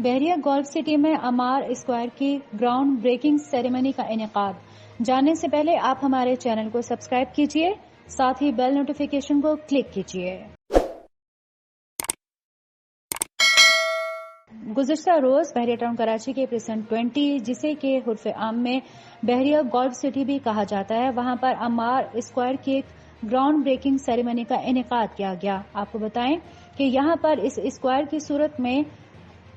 بحریہ golf city میں امار square کی گراؤنڈ بریکنگ سیریمنی کا انعقاد۔ جاننے سے پہلے آپ ہمارے چینل کو سبسکرائب کیجیے، ساتھ ہی بیل نوٹیفیکیشن کو کلک کیجیے۔ گزشتہ روز بحریہ ٹاؤن کراچی کے پریسنٹ 20 جسے کہ حرف عام میں بحریہ گولف سٹی بھی کہا جاتا ہے، وہاں پر امار اسکوائر کی ایک گراؤنڈ بریکنگ سیریمنی کا انعقاد کیا گیا۔ آپ کو بتائیں کہ یہاں پر اس اسکوائر کی صورت میں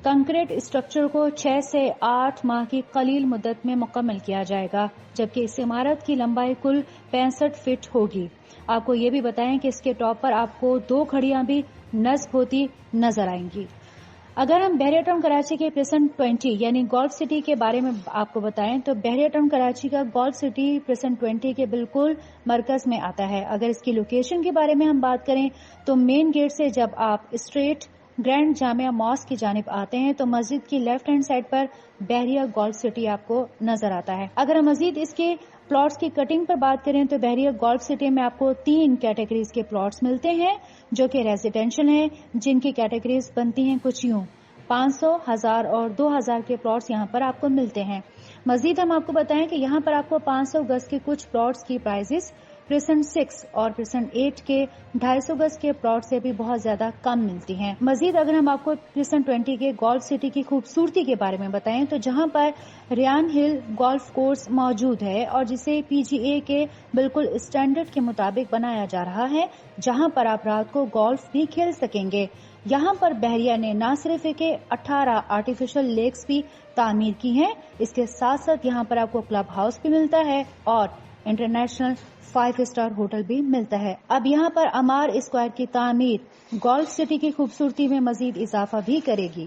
کنکریٹ اسٹرکچر کو 6 سے 8 ماہ کی قلیل مدت میں مکمل کیا جائے گا، جبکہ اس عمارت کی لمبائی کل 65 فٹ ہوگی۔ آپ کو یہ بھی بتائیں کہ اس کے ٹاپ پر آپ کو 2 کھڑیاں بھی نصب ہوتی نظر آئیں گی۔ اگر ہم بحریہ ٹاؤن کراچی کے پریسنٹ 20 یعنی گولف سٹی کے بارے میں آپ کو بتائیں تو بحریہ ٹاؤن کراچی کا گولف سٹی پریسنٹ 20 کے بالکل مرکز میں آتا ہے۔ اگر اس کی لوکیشن کے بارے میں ہم بات کریں تو مین گیٹ سے جب آپ اسٹریٹ گرینڈ جامعہ ماسک کی جانب آتے ہیں تو مسجد کی لیفٹ ہینڈ سائڈ پر بحریہ گولف سٹی آپ کو نظر آتا ہے۔ اگر ہم مزید اس کے پلاٹس کی کٹنگ پر بات کریں تو بحریہ گولف سٹی میں آپ کو 3 کیٹیگریز کے پلاٹس ملتے ہیں جو کہ ریزیڈینشل ہیں، جن کی کیٹیگریز بنتی ہیں کچھ یوں: 500، 1000 اور 2000 کے پلاٹس یہاں پر آپ کو ملتے ہیں۔ مزید ہم آپ کو بتائیں کہ یہاں پر آپ کو 500 گز کے کچھ پلاٹس کی پرائزز پریسنٹ 6 اور پریسنٹ 8 کے 250 گز کے پلاٹ سے بھی بہت زیادہ کم ملتی ہیں۔ مزید اگر ہم آپ کو پریسنٹ 20 کے گولف سٹی کی خوبصورتی کے بارے میں بتائیں تو جہاں پر ریان ہل گولف کورس موجود ہے اور جسے PGA کے بالکل اسٹینڈرڈ کے مطابق بنایا جا رہا ہے، جہاں پر آپ رات کو گولف بھی کھیل سکیں گے۔ یہاں پر بحریہ نے نہ صرف 18 آرٹیفیشل لیکس بھی تعمیر کی ہیں، اس کے ساتھ ساتھ یہاں پر آپ کو کلب ہاؤس بھی ملتا ہے اور انٹرنیشنل 5 اسٹار ہوٹل بھی ملتا ہے۔ اب یہاں پر امار اسکوائر کی تعمیر گولف سٹی کی خوبصورتی میں مزید اضافہ بھی کرے گی۔